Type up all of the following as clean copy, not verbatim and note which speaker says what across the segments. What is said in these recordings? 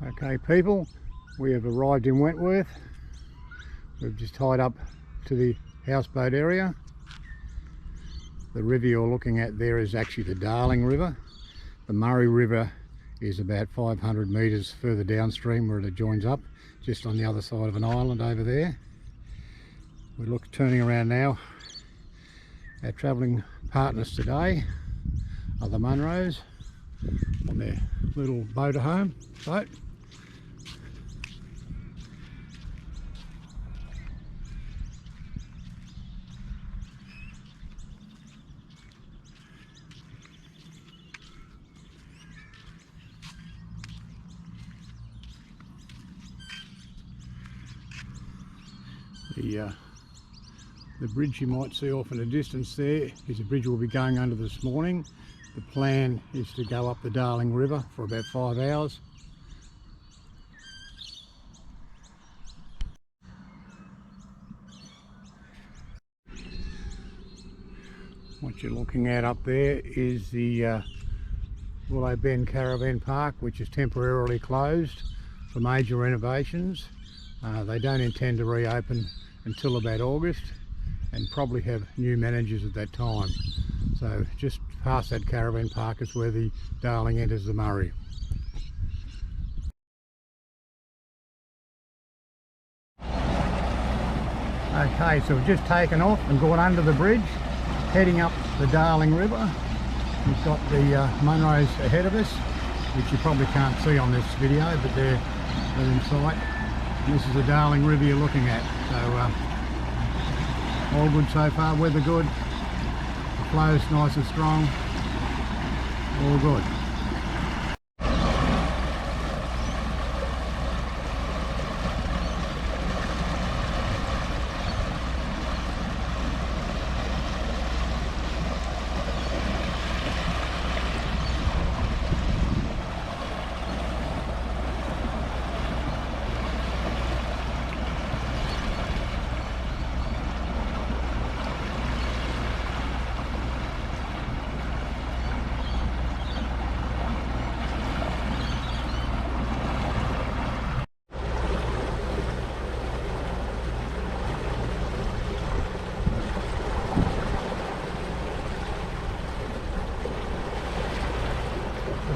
Speaker 1: Okay people, we have arrived in Wentworth. We've just tied up to the houseboat area. The river you're looking at there is actually the Darling River. The Murray River is about 500 metres further downstream where it joins up, just on the other side of an island over there. We're turning around now. Our travelling partners today are the Munros on their little motorhome boat. The bridge you might see off in the distance there is a bridge we'll be going under this morning. The plan is to go up the Darling River for about 5 hours. What you're looking at up there is the Willow Bend Caravan Park, which is temporarily closed for major renovations. They don't intend to reopen until about August, and probably have new managers at that time. So just past that caravan park is where the Darling enters the Murray. Okay, so we've just taken off and gone under the bridge, heading up the Darling River. We've got the Munros ahead of us, which you probably can't see on this video, but they're in sight. And this is the Darling River you're looking at. So all good so far, weather good, the flow's nice and strong, all good.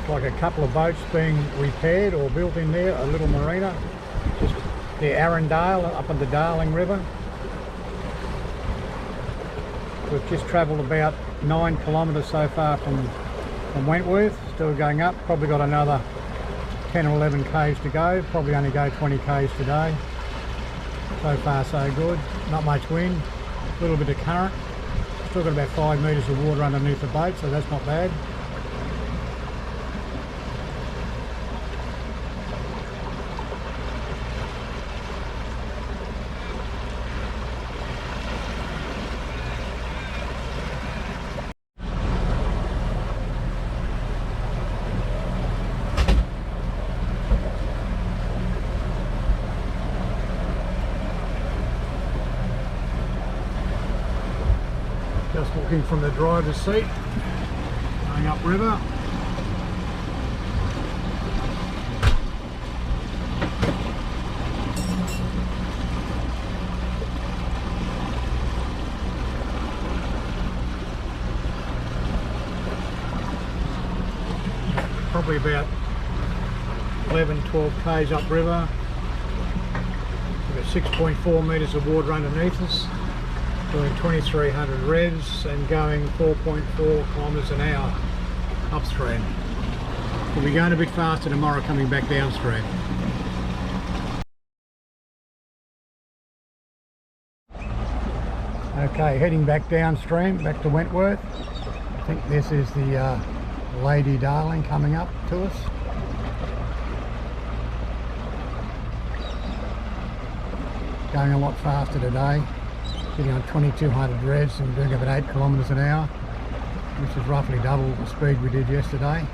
Speaker 1: Like a couple of boats being repaired or built in there, a little marina, just the Arundel up in the Darling River. We've just travelled about 9 kilometres so far from Wentworth, still going up, probably got another 10 or 11 k's to go, probably only go 20 k's today. So far so good, not much wind, a little bit of current, still got about 5 metres of water underneath the boat, so that's not bad. Just walking from the driver's seat, going upriver. Probably about 11-12 k's upriver. We've got 6.4 metres of water underneath us, doing 2300 revs and going 4.4 kilometres an hour upstream. We'll be going a bit faster tomorrow coming back downstream. Okay, heading back downstream, back to Wentworth. I think this is the Lady Darling coming up to us. Going a lot faster today. Getting on 2200 revs and doing about 8 kilometres an hour, which is roughly double the speed we did yesterday.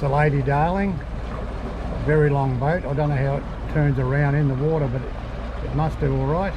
Speaker 1: That's the Lady Darling. Very long boat. I don't know how it turns around in the water, but it must do all right.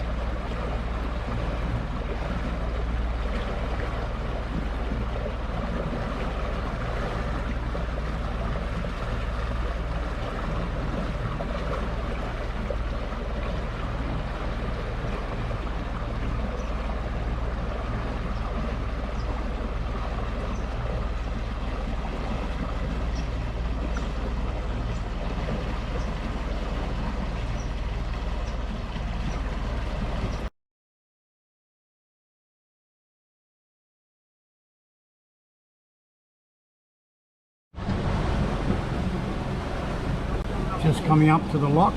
Speaker 1: Just coming up to the lock,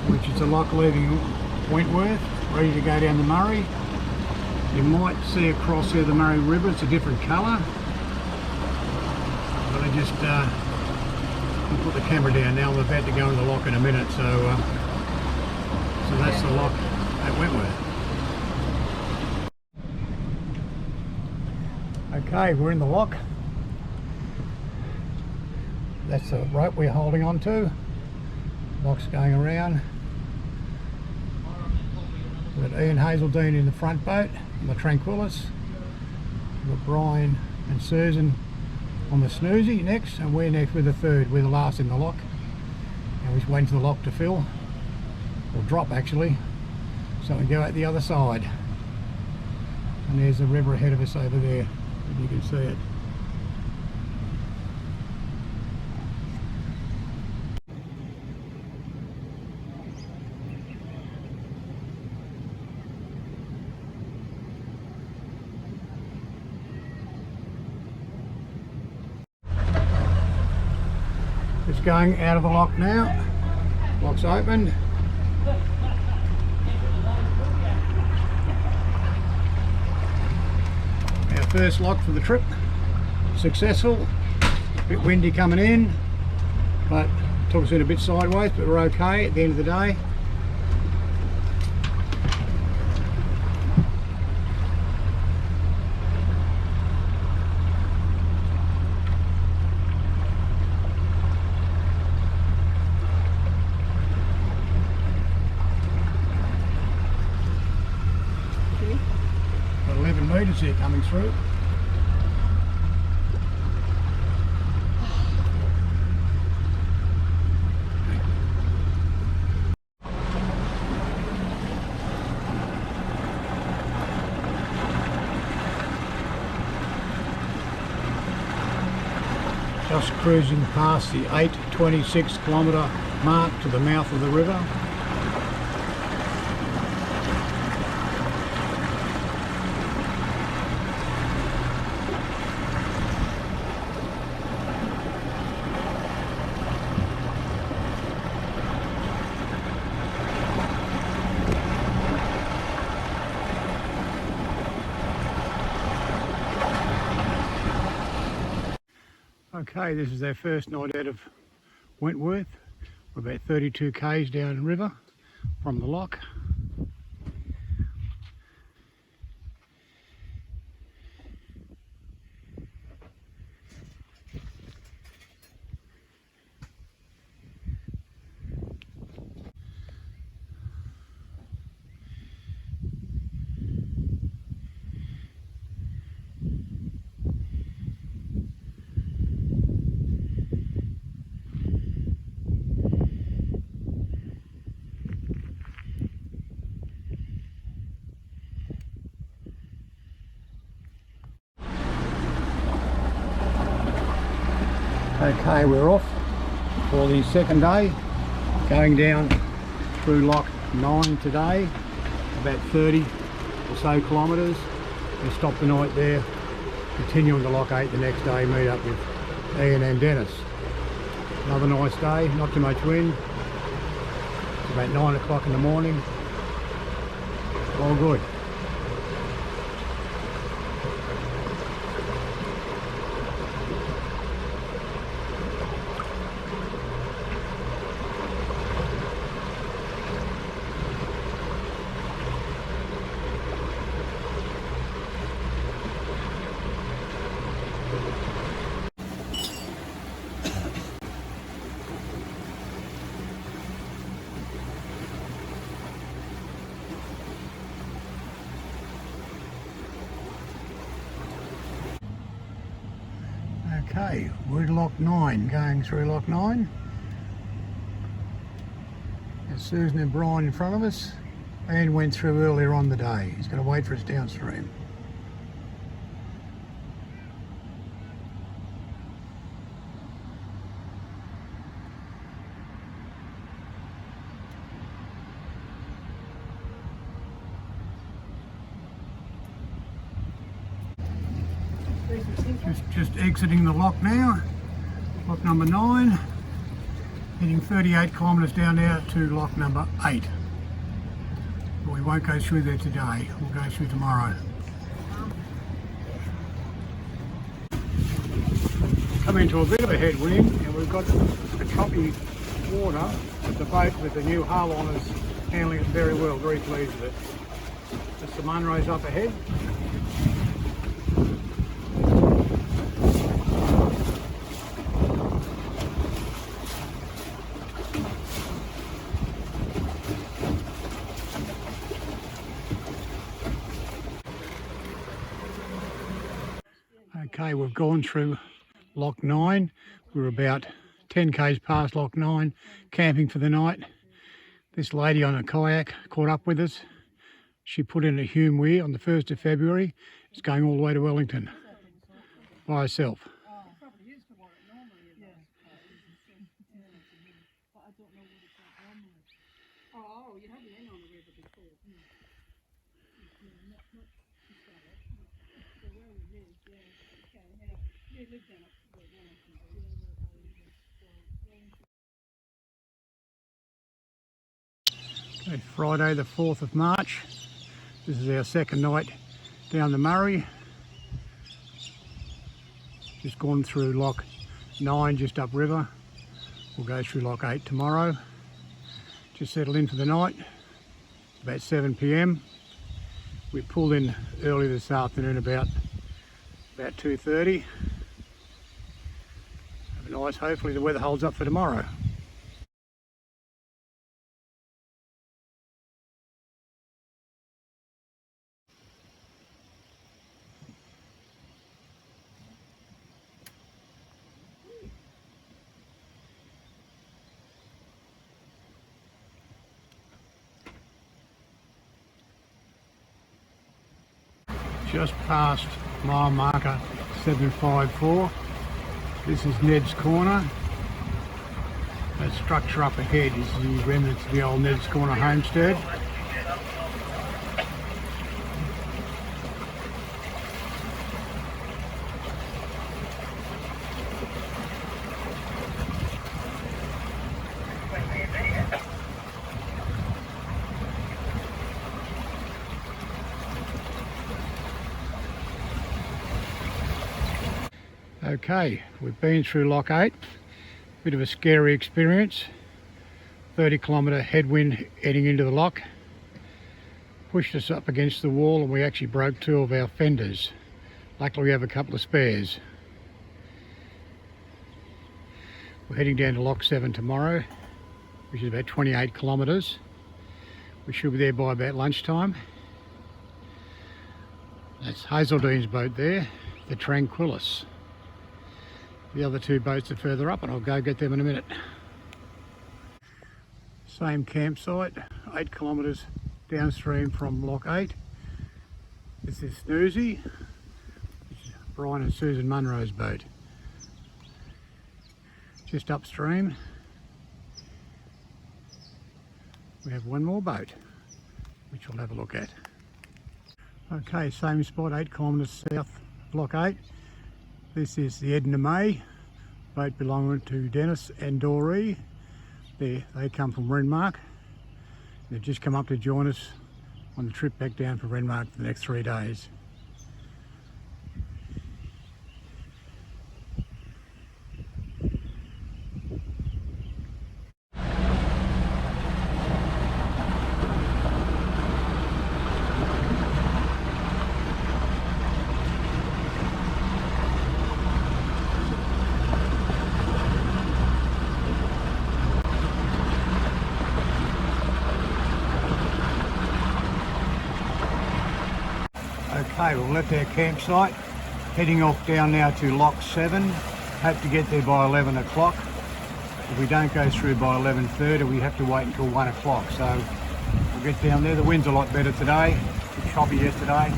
Speaker 1: which is the lock leaving Wentworth, ready to go down the Murray. You might see across here the Murray River. It's a different colour, but I just put the camera down now. I'm about to go in the lock in a minute, so that's the lock at Wentworth. Okay, we're in the lock. That's the rope we're holding on to. Lock's going around. We've got Ian Hazeldine in the front boat on the Tranquillus. We've got Brian and Susan on the Snoozy next, and we're next with the third. We're the last in the lock, and we're just waiting for the lock to fill, or drop actually, so we go out the other side. And there's the river ahead of us over there, if you can see it. Just going out of the lock now. Lock's opened. Our first lock for the trip. Successful. A bit windy coming in, but took us in a bit sideways, but we're okay at the end of the day. Got 11 metres here coming through. Just cruising past the 8:26 kilometre mark to the mouth of the river. Okay, this is our first night out of Wentworth. We're about 32 k's down the river from the lock. Okay, we're off for the second day, going down through lock 9 today, about 30 or so kilometres. We stopped the night there, continuing to lock 8 the next day, meet up with Ian and Dennis. Another nice day, not too much wind. It's about 9 o'clock in the morning, all good. Okay, we're at lock 9, going through lock 9. There's Susan and Brian in front of us, and went through earlier on the day. He's going to wait for us downstream. Just exiting the lock now, lock number 9, heading 38 kilometres down now to lock number 8. But we won't go through there today, we'll go through tomorrow. Come into a bit of a headwind and we've got the choppy water, but the boat with the new hull on is handling it very well, very pleased with it. There's some Munros up ahead. Okay, we've gone through lock 9. We're about 10 k's past lock 9, camping for the night. This lady on a kayak caught up with us. She put in a Houseboat on the 1st of February. It's going all the way to Wellington by herself. Okay, Friday the 4th of March. This is our second night down the Murray. Just gone through lock 9 just upriver. We'll go through lock 8 tomorrow. Just settled in for the night. It's about 7 p.m. We pulled in early this afternoon about 2:30. Have a nice, hopefully the weather holds up for tomorrow. Just past mile marker 754. This is Ned's Corner. That structure up ahead is the remnants of the old Ned's Corner homestead. Okay, we've been through lock 8, bit of a scary experience. 30-kilometre headwind heading into the lock. Pushed us up against the wall and we actually broke 2 of our fenders. Luckily we have a couple of spares. We're heading down to lock 7 tomorrow, which is about 28 kilometres. We should be there by about lunchtime. That's Hazeldene's boat there, the Tranquillus. The other 2 boats are further up and I'll go get them in a minute. Same campsite, 8 kilometres downstream from lock 8. This is Snoozy, which is Brian and Susan Munro's boat. Just upstream, we have one more boat, which we'll have a look at. Okay, same spot, 8 kilometres south of lock 8. This is the Edna May, boat belonging to Dennis and Doree. They come from Renmark. They've just come up to join us on the trip back down for Renmark for the next 3 days. Okay, we'll left our campsite, heading off down now to lock 7. hope to get there by 11 o'clock. If we don't go through by 11:30, we have to wait until 1 o'clock. So we'll get down there. The wind's a lot better today. A bit choppy yesterday.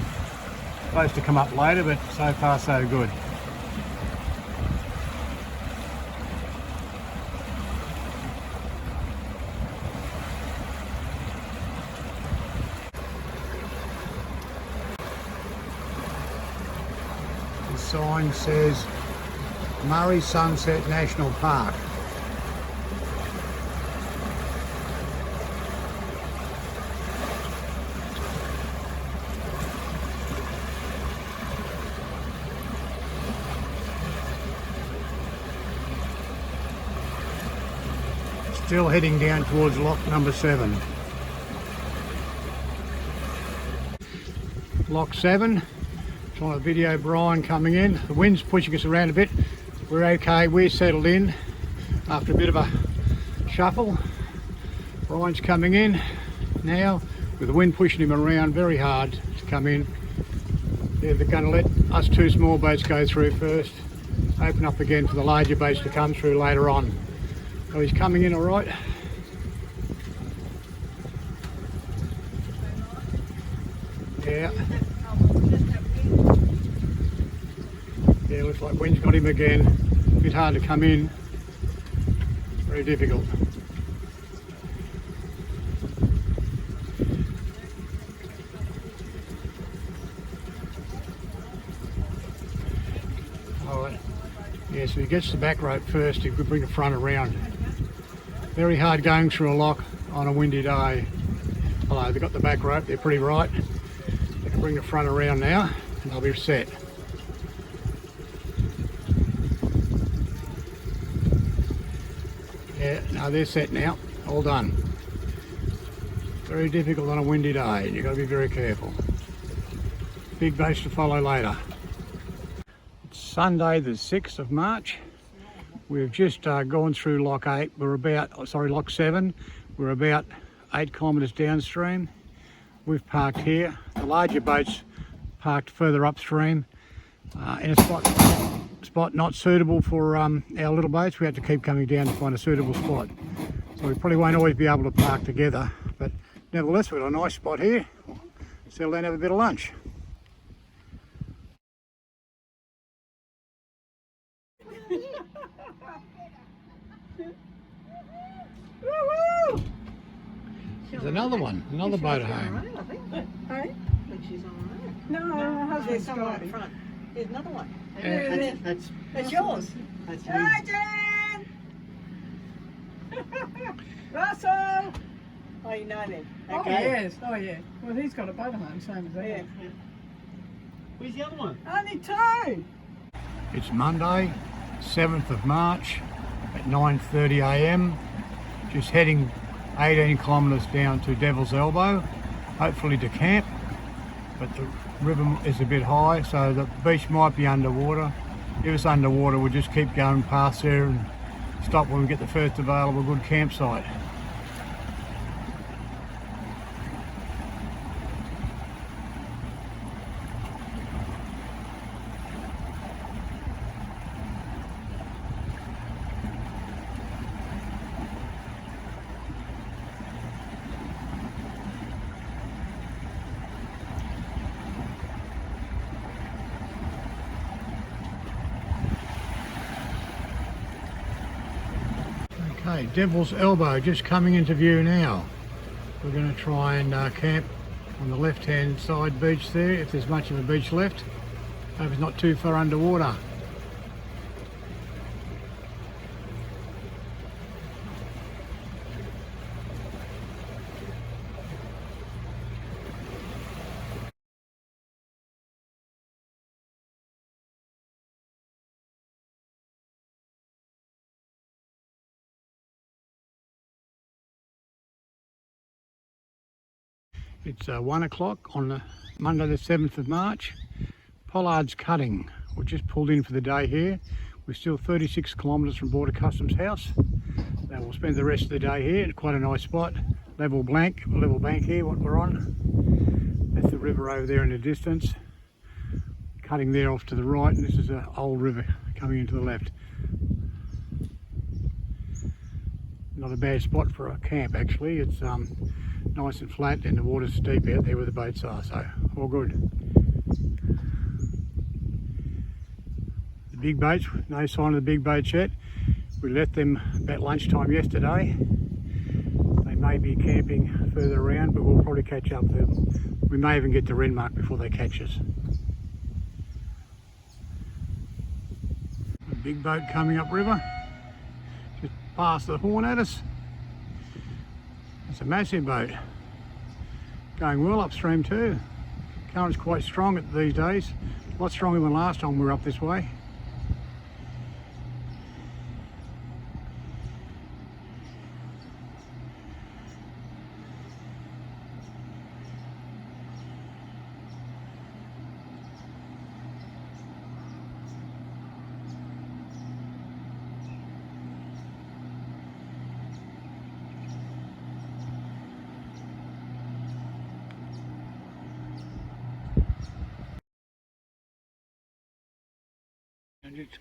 Speaker 1: Supposed to come up later, but so far so good. The sign says Murray Sunset National Park. Still heading down towards lock number 7. Lock 7. Trying to video Brian coming in. The wind's pushing us around a bit. We're okay, we're settled in after a bit of a shuffle. Brian's coming in now with the wind pushing him around very hard to come in. They're going to let us 2 small boats go through first, open up again for the larger boats to come through later on. So he's coming in all right. Yeah. Yeah, looks like wind's got him again. A bit hard to come in. Very difficult. Alright. Yeah, so he gets the back rope first, he could bring the front around. Very hard going through a lock on a windy day. Although they've got the back rope, they're pretty right. They can bring the front around now and they'll be set. Yeah, no, they're set now. All done. Very difficult on a windy day. You've got to be very careful. Big boats to follow later. It's Sunday the 6th of March. We've just gone through lock 8. Lock 7. We're about 8 kilometres downstream. We've parked here. The larger boats parked further upstream in a spot not suitable for our little boats. We had to keep coming down to find a suitable spot. So we probably won't always be able to park together, but nevertheless we've got a nice spot here. Settle down and have a bit of lunch. There's another one, another boat at home.
Speaker 2: I think she's on right.
Speaker 3: No, her husband's
Speaker 2: someone
Speaker 3: driving.
Speaker 2: in front. There's another one.
Speaker 3: That's yours.
Speaker 2: That's you.
Speaker 3: Hi, Jan! Russell!
Speaker 2: Oh, you know them.
Speaker 3: Oh,
Speaker 2: Okay.
Speaker 3: yes. Oh, yeah. Well, he's got a boat at home, same as
Speaker 2: Yeah.
Speaker 3: that.
Speaker 2: Where's the other one?
Speaker 3: Only 2!
Speaker 1: It's Monday, 7th of March at 9:30 AM. Just heading 18 kilometres down to Devil's Elbow, hopefully to camp. But the river is a bit high, so the beach might be underwater. If it's underwater, we'll just keep going past there and stop when we get the first available good campsite. Okay, Devil's Elbow just coming into view now. We're going to try and camp on the left hand side beach there, if there's much of a beach left. Hope it's not too far underwater. It's 1 o'clock on the Monday the 7th of March. Pollard's cutting. We've just pulled in for the day here. We're still 36 kilometres from Border Customs House. Now we'll spend the rest of the day here. It's quite a nice spot. Level bank here, what we're on. That's the river over there in the distance. Cutting there off to the right, and this is an old river coming into the left. Not a bad spot for a camp actually. It's nice and flat and the water's deep out there where the boats are, so all good. The big boats, no sign of the big boats yet. We left them about lunchtime yesterday. They may be camping further around, but we'll probably catch up with them. We may even get to Renmark before they catch us. A big boat coming up river. Just past the horn at us. It's a massive boat. Going well upstream too. Current's quite strong these days. A lot stronger than last time we were up this way. And just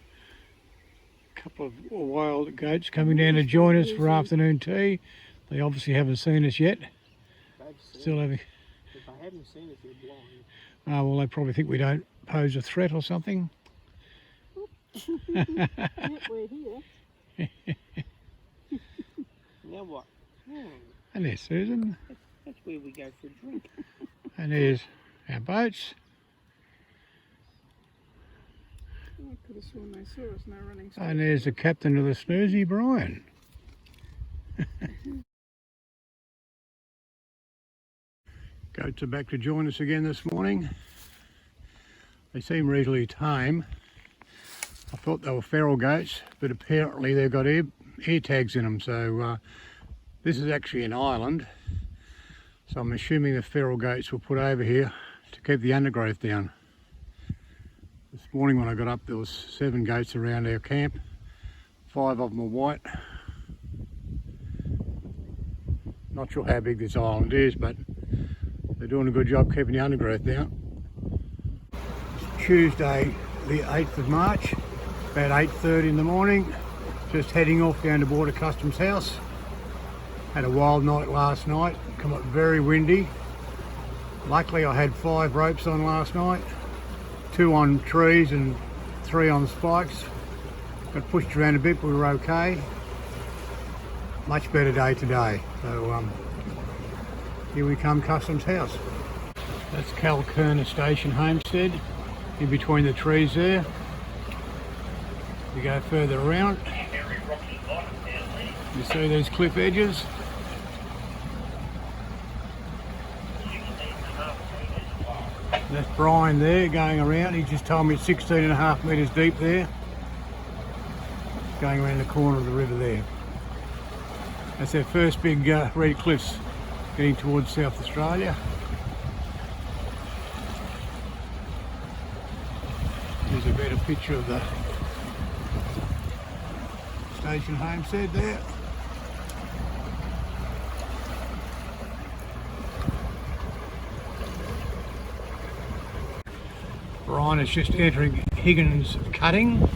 Speaker 1: a couple of wild goats coming down to join us for afternoon tea. They obviously haven't seen us yet. Still having.
Speaker 2: If they haven't seen us, they're blind.
Speaker 1: Oh, well, they probably think we don't pose a threat or something.
Speaker 2: Yep, we're here. Now what?
Speaker 1: And there's Susan.
Speaker 2: That's where we go for a drink.
Speaker 1: And there's our boats.
Speaker 3: I could have sworn they saw us now running.
Speaker 1: And there's the captain of the snoozy, Brian. Goats are back to join us again this morning. They seem reasonably tame. I thought they were feral goats, but apparently they've got ear tags in them. So this is actually an island. So I'm assuming the feral goats were put over here to keep the undergrowth down. This morning when I got up, there was 7 goats around our camp. 5 of them were white. Not sure how big this island is, but they're doing a good job keeping the undergrowth down. It's Tuesday, the 8th of March, about 8:30 in the morning. Just heading off down to Border Customs House. Had a wild night last night, come up very windy. Luckily I had 5 ropes on last night. 2 on trees and 3 on spikes. Got pushed around a bit, but we were okay. Much better day today. So here we come, Customs House. That's Calkerna Station Homestead, in between the trees there. We go further around. You see these cliff edges? That's Brian there going around. He just told me it's 16.5 metres deep there. Going around the corner of the river there. That's our first big red cliffs getting towards South Australia. Here's a better picture of the station homestead there. Brian is just entering Higgins Cutting,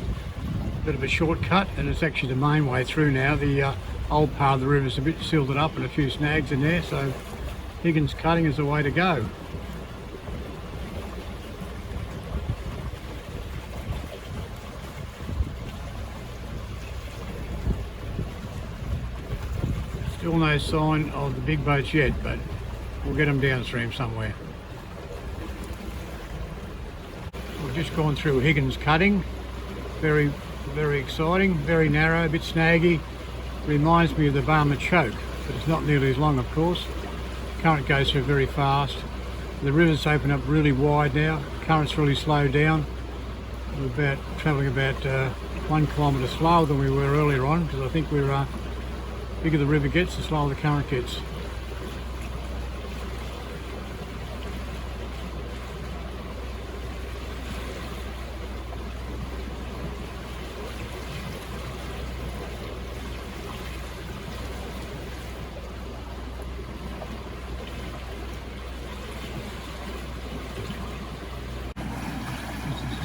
Speaker 1: bit of a shortcut, and it's actually the main way through now. The old part of the river is a bit silted up and a few snags in there, so Higgins Cutting is the way to go. Still no sign of the big boats yet, but we'll get them downstream somewhere. We've just gone through Higgins Cutting. Very exciting, very narrow, a bit snaggy. Reminds me of the Barmer Choke, but it's not nearly as long, of course. Current goes through very fast. The river's opened up really wide now. Current's really slowed down. We're travelling about 1 kilometre slower than we were earlier on, because I think we're bigger the river gets, the slower the current gets.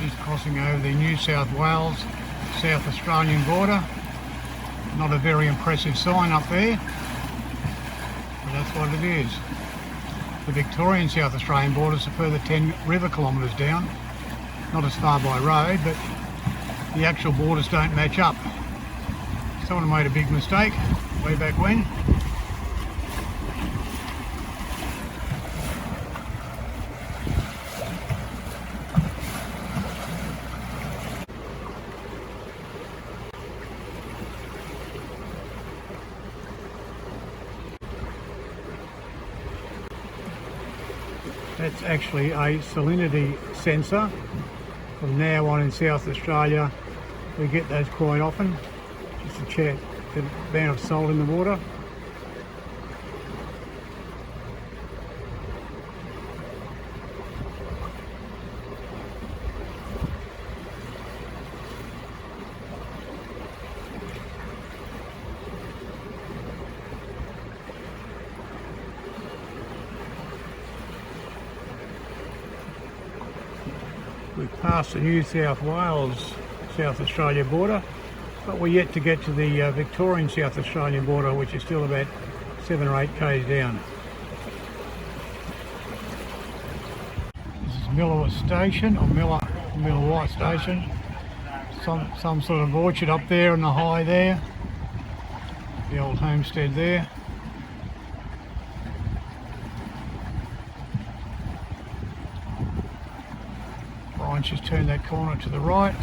Speaker 1: Just crossing over the New South Wales South Australian border. Not a very impressive sign up there, but that's what it is. The Victorian South Australian border is a further 10 river kilometres down. Not as far by road, but the actual borders don't match up. Someone made a big mistake way back when. That's actually a salinity sensor. From now on in South Australia, we get those quite often, just to check the amount of salt in the water. We've passed the New South Wales South Australia border, but we're yet to get to the Victorian South Australian border, which is still about 7 or 8 k's down. This is Miller Station, or Miller White Station. Some sort of orchard up there on the high there. The old homestead there. Brian's just turned that corner to the right.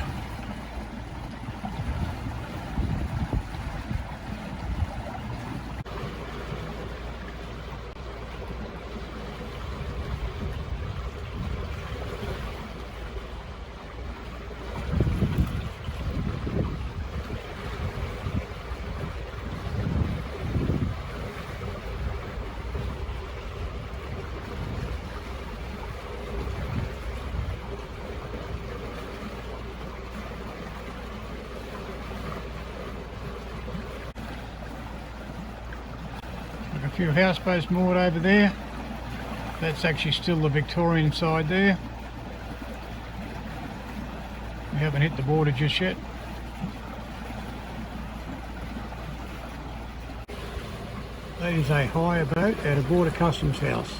Speaker 1: A few houseboats moored over there. That's actually still the Victorian side there. We haven't hit the border just yet. That is a hire boat at a border customs house.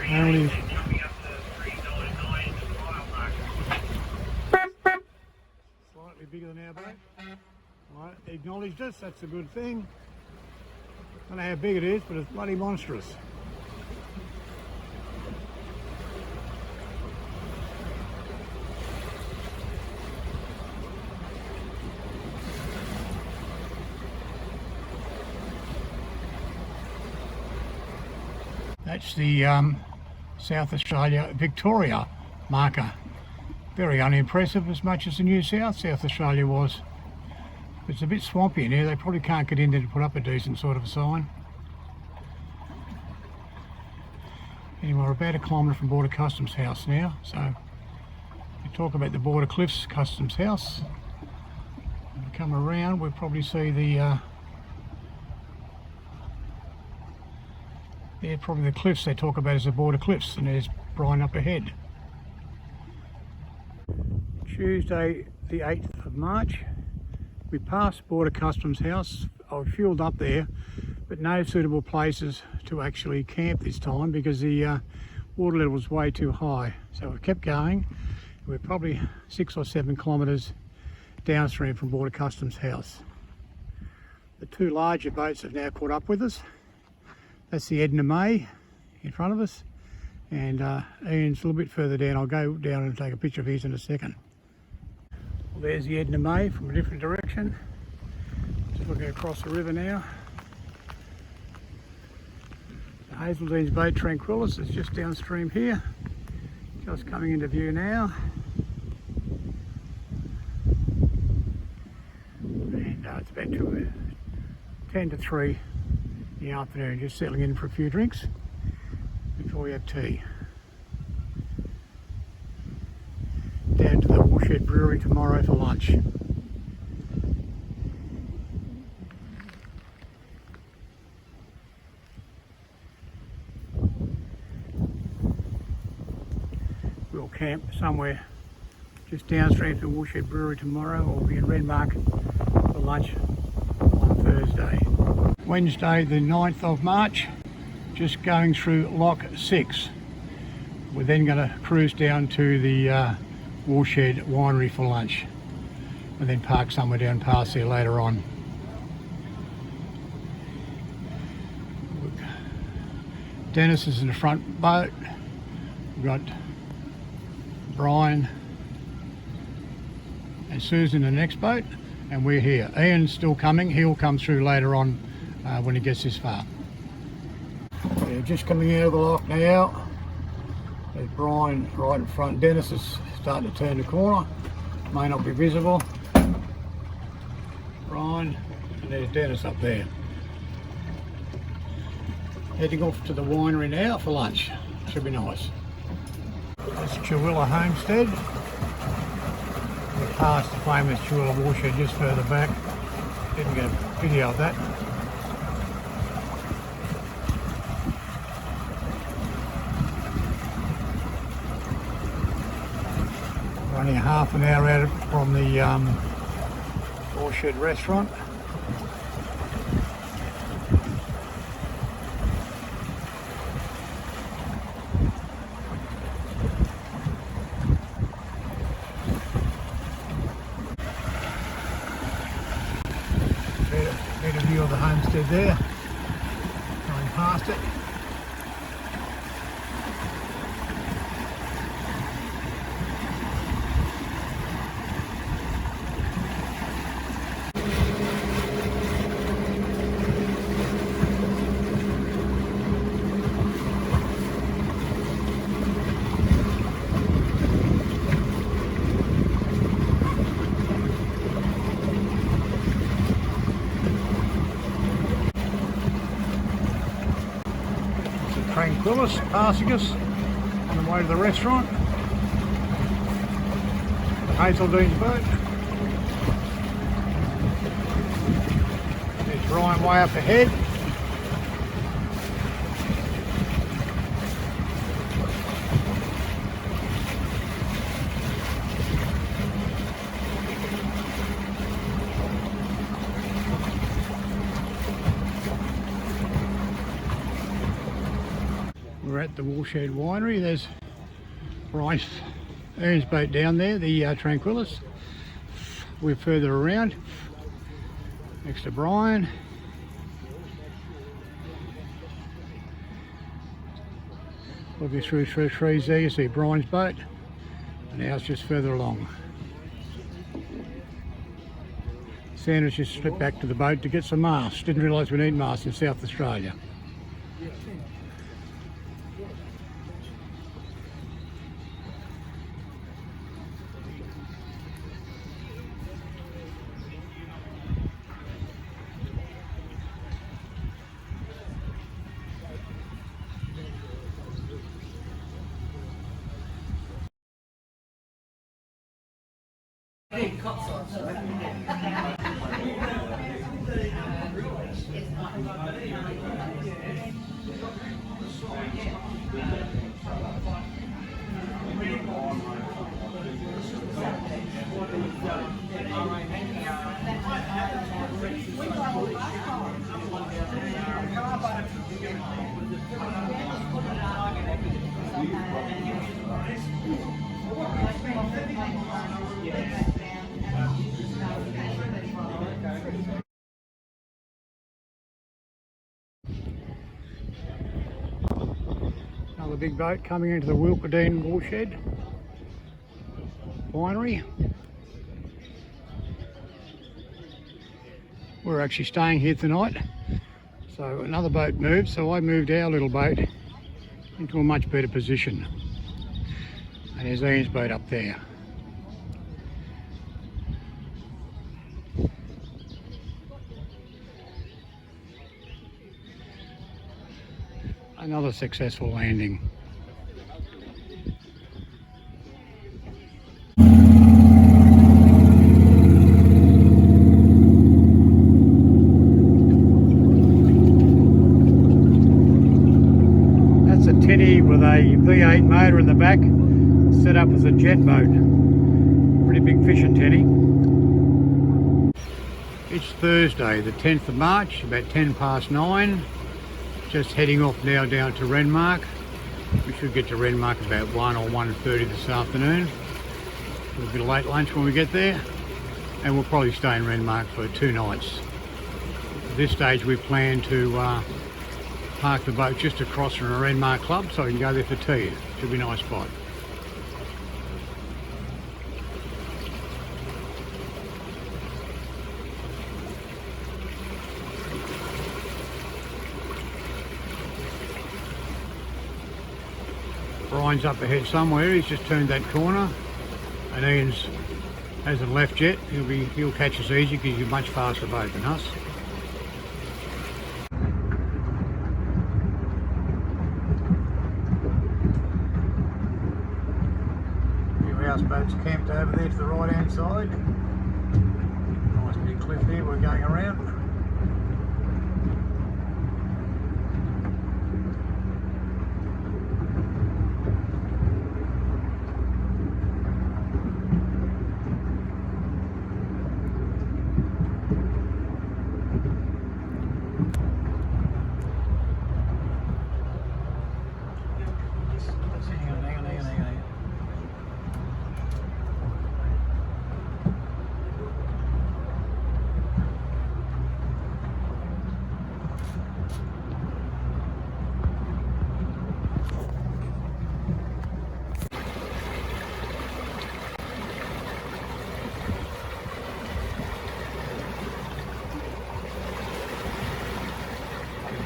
Speaker 1: Only slightly bigger than our boat. Right, acknowledged us, that's a good thing. I don't know how big it is, but it's bloody monstrous. That's the South Australia Victoria marker. Very unimpressive as much as the New South Australia was. It's a bit swampy in here. They probably can't get in there to put up a decent sort of a sign. Anyway, we're about 1 kilometre from Border Customs House now, so we talk about the Border Cliffs Customs House. When we come around, we'll probably see the probably the cliffs they talk about as the Border Cliffs, and there's Brian up ahead. Tuesday the 8th of March. We passed Border Customs House. I fueled up there, but no suitable places to actually camp this time because the water level was way too high. So we kept going. We're probably 6 or 7 kilometres downstream from Border Customs House. The 2 larger boats have now caught up with us. That's the Edna May in front of us, and Ian's a little bit further down. I'll go down and take a picture of his in a second. Well, there's the Edna May from a different direction. Just looking across the river now. The Hazeldene's boat Tranquillus is just downstream here. Just coming into view now. And it's about 10 to 3 in the afternoon, just settling in for a few drinks before we have tea. Down to the Watershed Brewery tomorrow for lunch. We'll camp somewhere Just downstream from Woolshed Brewery tomorrow. We'll be in Renmark for lunch on Thursday. Wednesday the 9th of March, just going through Lock 6. We're then going to cruise down to the Woolshed Winery for lunch and then park somewhere down past there later on. Dennis is in the front boat. We've got Brian and Susan in the next boat, and we're here. Ian's still coming. He'll come through later on when he gets this far. Yeah, just coming out of the lock now. There's Brian right in front. Dennis is starting to turn the corner. May not be visible. Brian, and there's Dennis up there. Heading off to the winery now for lunch. Should be nice. That's Chihuahua Homestead. We passed the famous Chihuahua Watershed just further back. Didn't get a video of that. We're only half an hour out from the Watershed restaurant. Better view of the homestead there, going past it. Tranquillus passing us on the way to the restaurant. Hazeldene's boat. There's Brian way up ahead. We're at the Woolshed Winery. There's Brian's boat down there, the Tranquillus. We're further around, next to Brian. Looking through trees there, you see Brian's boat, and ours just further along. Sandra's just slipped back to the boat to get some masks. Didn't realise we need masks in South Australia. Another big boat coming into the Wilperdine Woolshed Winery. We're actually staying here tonight, so another boat moved, so I moved our little boat into a much better position. And there's Ian's boat up there. Another successful landing. That's a Teddy with a V8 motor in the back, set up as a jet boat. Pretty big fishing, Teddy. It's Thursday, the 10th of March, about 10 past 9. Just heading off now down to Renmark. We should get to Renmark about 1 or 1:30 this afternoon. We'll get a late lunch when we get there, and we'll probably stay in Renmark for 2 nights. At this stage we plan to park the boat just across from a Renmark club so we can go there for tea. Should be a nice spot. Brian's up ahead somewhere. He's just turned that corner, and Ian's hasn't left yet. He'll catch us easy because he's a much faster boat than us. Few houseboats camped over there to the right hand side. Nice big cliff here we're going around.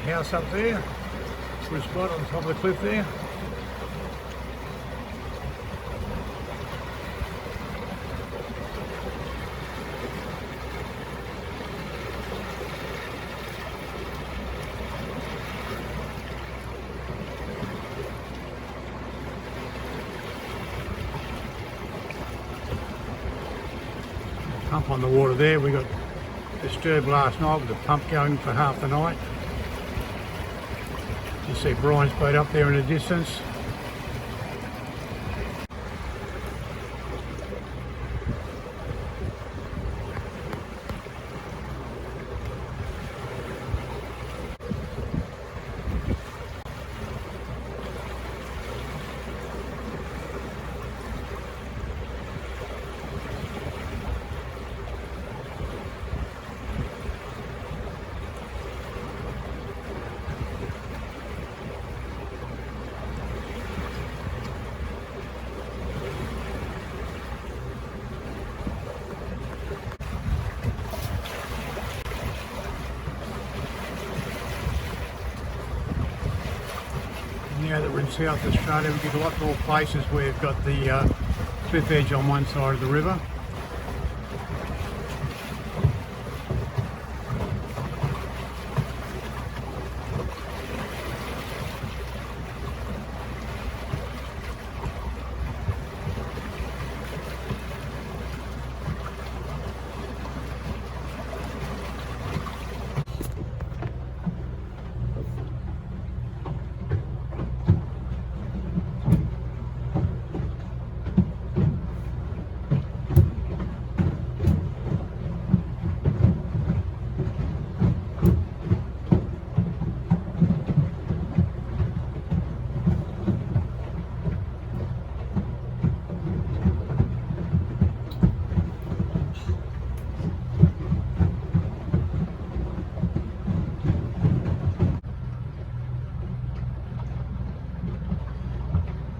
Speaker 1: House up there, good spot on top of the cliff there. Pump on the water there. We got disturbed last night with the pump going for half the night. You see Brian's boat up there in the distance. Now that we're in South Australia, we get a lot more places where we've got the cliff edge on one side of the river.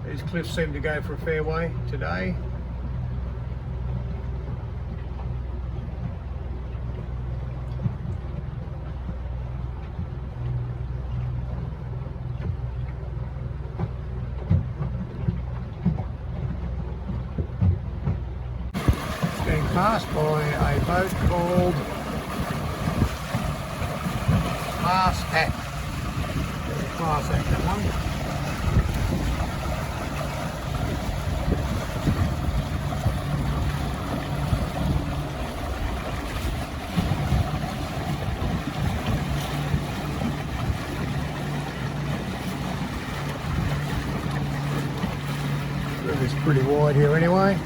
Speaker 1: These cliffs seem to go for a fair way today. It's being passed by a boat called Class Act. Class Act, that one. It's pretty wide here anyway.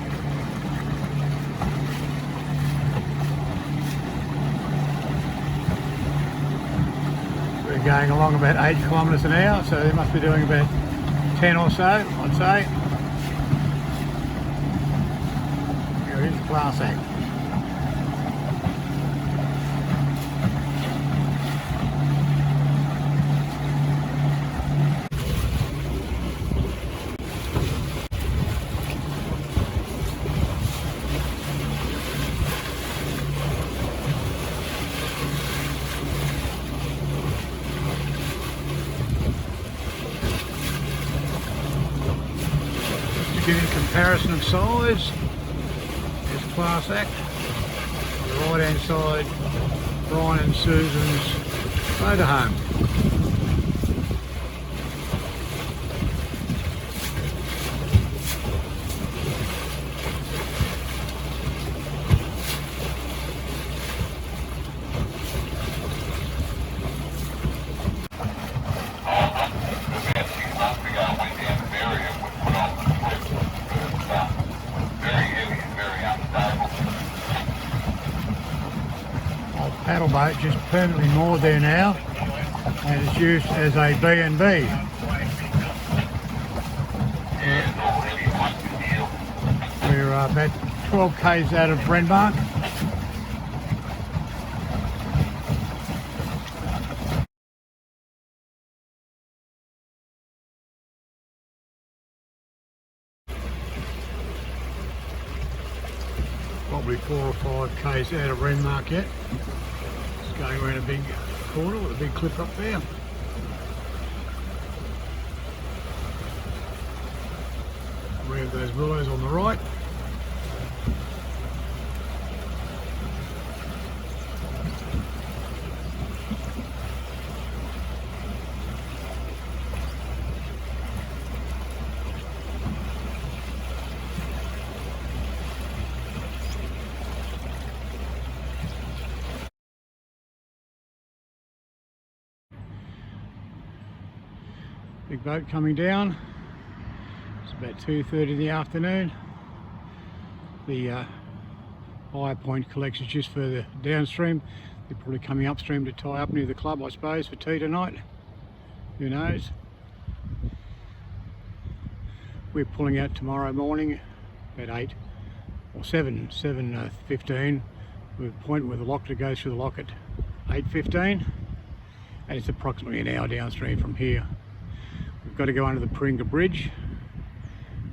Speaker 1: We're going along about 8 kilometres an hour, so they must be doing about 10 or so, I'd say. Here is class act. To give you a comparison of size, there's Class Act. On the right hand side, Brian and Susan's motorhome. Paddle boat just permanently moored there now, and it's used as a B&B. We're about 12 k's out of Renmark. Probably 4 or 5 k's out of Renmark yet. Going around a big corner with a big cliff up there. We have those willows on the right. Big boat coming down. It's about 2:30 in the afternoon. The higher point collects just further downstream. They're probably coming upstream to tie up near the club, I suppose, for tea tonight. Who knows? We're pulling out tomorrow morning about 8 or 7:15. We're at a point where the locker goes through the lock at 8:15, and it's approximately an hour downstream from here. We've got to go under the Paringa Bridge,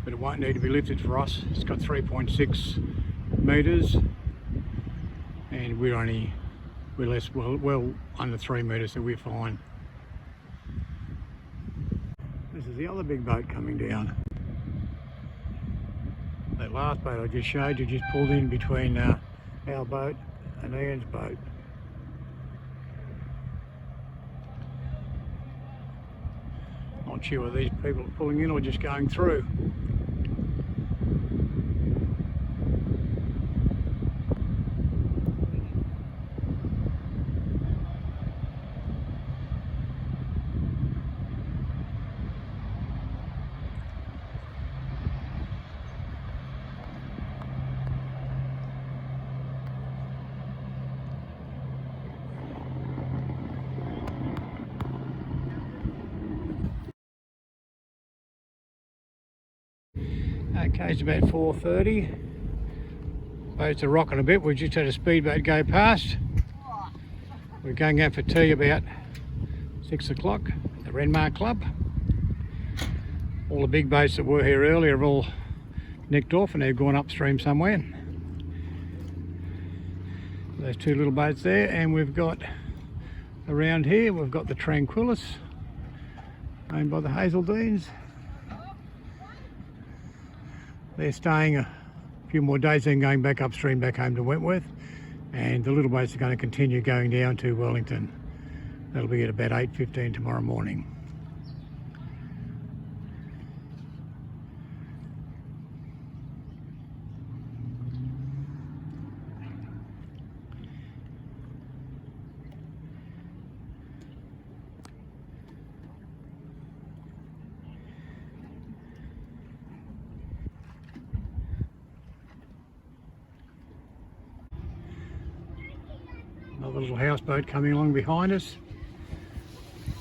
Speaker 1: but it won't need to be lifted for us. It's got 3.6 metres, and we're well under 3 metres, so we're fine. This is the other big boat coming down. That last boat I just showed you just pulled in between our boat and Ian's boat. Not sure whether these people are pulling in or just going through. Okay, it's about 4:30. Boats are rocking a bit. We just had a speedboat go past. We're going out for tea about 6 o'clock at the Renmark Club. All the big boats that were here earlier have all nicked off and they've gone upstream somewhere. Those two little boats there, and we've got around here we've got the Tranquillus owned by the Hazeldeans. They're staying a few more days, then going back upstream back home to Wentworth, and the little boats are going to continue going down to Wellington. That'll be at about 8:15 tomorrow morning. Another little houseboat coming along behind us.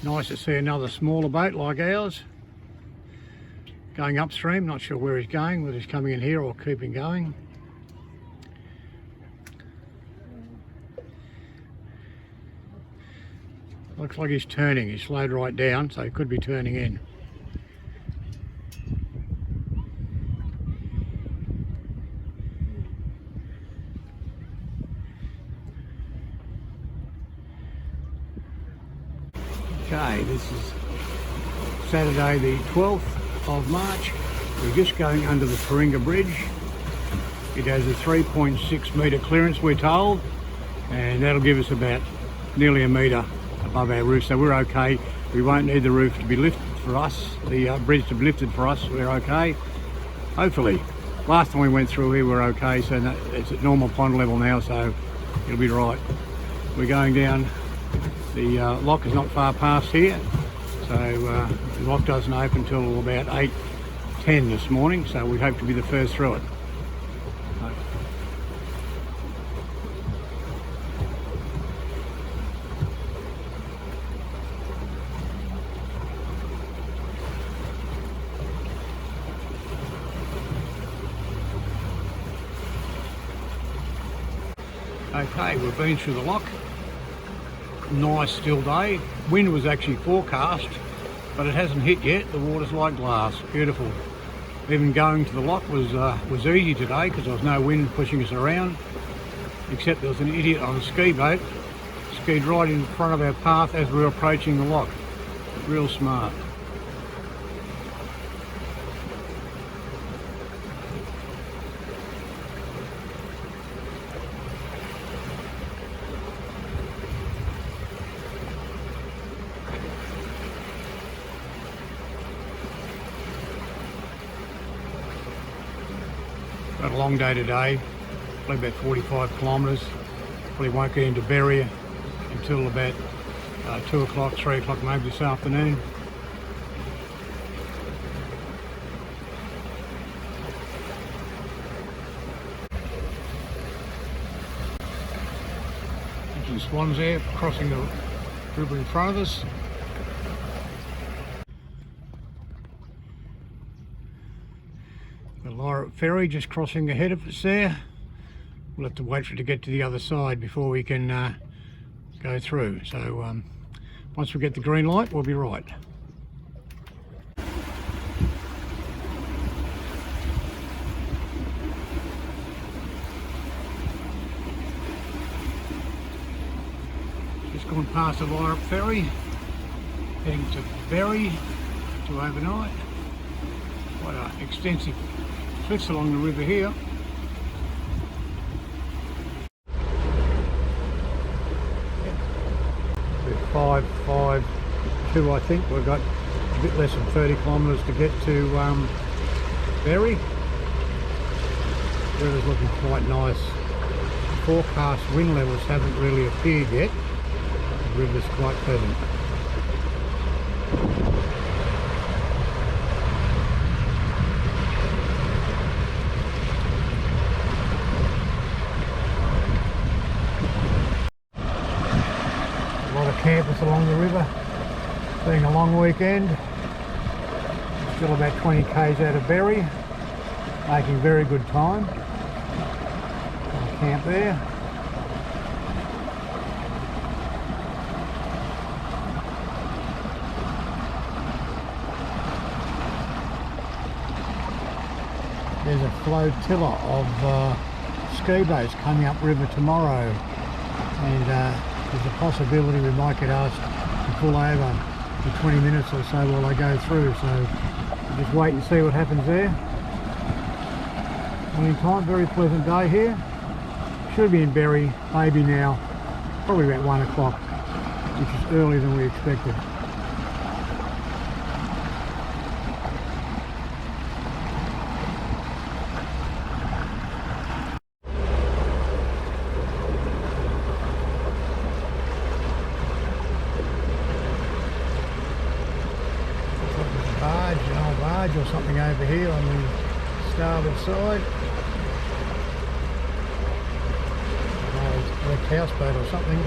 Speaker 1: Nice to see another smaller boat like ours going upstream. Not sure where he's going, whether he's coming in here or keeping going. Looks like he's turning. He's slowed right down, so he could be turning in. Okay, this is Saturday the 12th of March. We're just going under the Paringa Bridge. It has a 3.6 metre clearance, we're told, and that'll give us about nearly a metre above our roof, so we're okay. We won't need the roof to be lifted for us, the bridge to be lifted for us. We're okay, hopefully. Last time we went through here we're okay, so it's at normal pond level now, so it'll be right. We're going down. The lock is not far past here, so the lock doesn't open till about 8:10 this morning, so we hope to be the first through it. Okay, we've been through the lock. Nice still day. Wind was actually forecast, but it hasn't hit yet. The water's like glass, beautiful. Even going to the lock was easy today because there was no wind pushing us around, except there was an idiot on a ski boat, skied right in front of our path as we were approaching the lock. Real smart. Got a long day today, probably about 45 kilometres. Probably won't get into Berri until about 2 o'clock, 3 o'clock maybe this afternoon. Some swans there crossing the river in front of us. The ferry just crossing ahead of us there. We'll have to wait for it to get to the other side before we can go through. So once we get the green light, we'll be right. Just gone past the Lyrup ferry, heading to Berri to overnight. Quite an extensive cliffs along the river here. We're 552 I think. We've got a bit less than 30 kilometres to get to Berri. The river's looking quite nice. Forecast wind levels haven't really appeared yet. The river's quite pleasant. Campers along the river, being a long weekend. Still about 20 k's out of Berri, making very good time. Camp there. There's a flotilla of ski boats coming up river tomorrow, and there's a possibility we might get asked to pull over for 20 minutes or so while they go through, so we'll just wait and see what happens there. Meantime, very pleasant day here. Should be in Berri maybe now, probably about 1 o'clock, which is earlier than we expected. Or something over here on the starboard side. Like houseboat or something.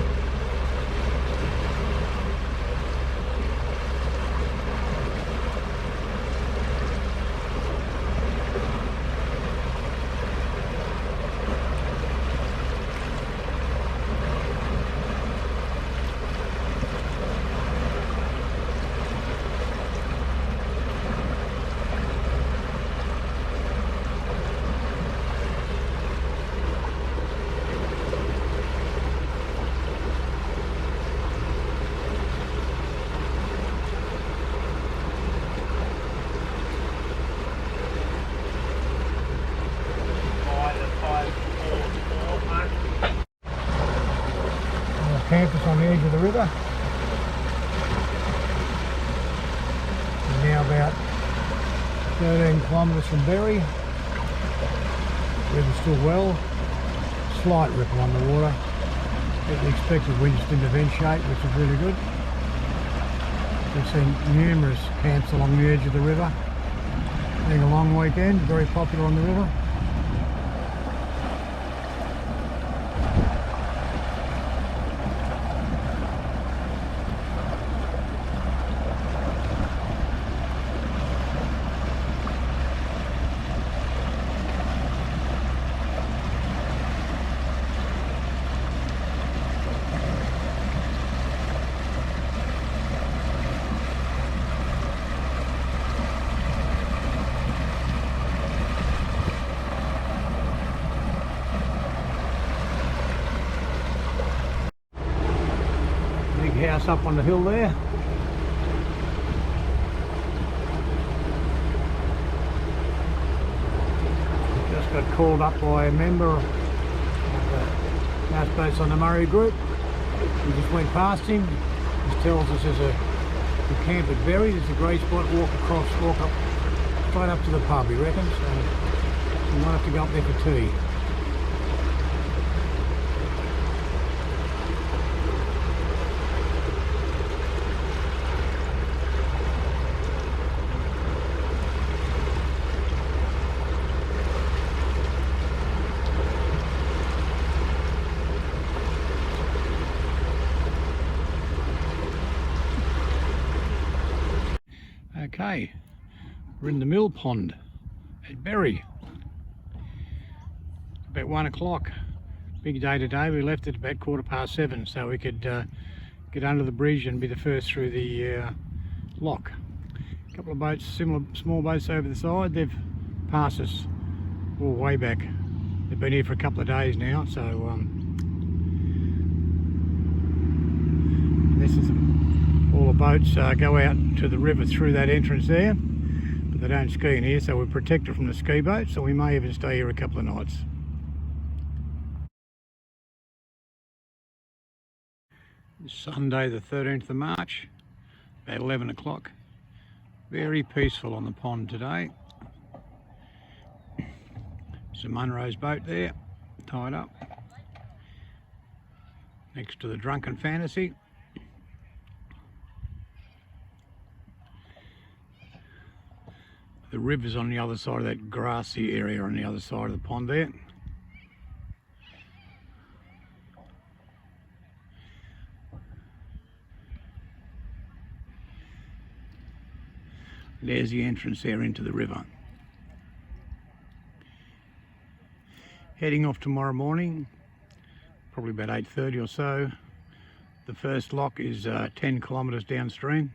Speaker 1: edge of the river. We're now about 13 kilometres from Berri. River's still well. Slight ripple on the water. Get the expected wind event shape, which is really good. We've seen numerous camps along the edge of the river. Being a long weekend, very popular on the river. House up on the hill there. Just got called up by a member of the Houseboats on the Murray group. We just went past him. He tells us there's a camp at Berri. There's a great spot. Walk up straight up to the pub, he reckons. So we might have to go up there for tea. Okay, we're in the mill pond at Berri. About 1 o'clock. Big day today. We left at about 7:15 so we could get under the bridge and be the first through the lock. A couple of boats, similar small boats over the side. They've passed us all way back. They've been here for a couple of days now, so this is all the boats go out to the river through that entrance there, but they don't ski in here, so we're protected from the ski boats, so we may even stay here a couple of nights. It's Sunday the 13th of March, about 11 o'clock. Very peaceful on the pond today. There's a Munro's boat there, tied up, next to the Drunken Fantasy. The river's on the other side of that grassy area on the other side of the pond there. There's the entrance there into the river. Heading off tomorrow morning, probably about 8:30 or so. The first lock is 10 kilometres downstream.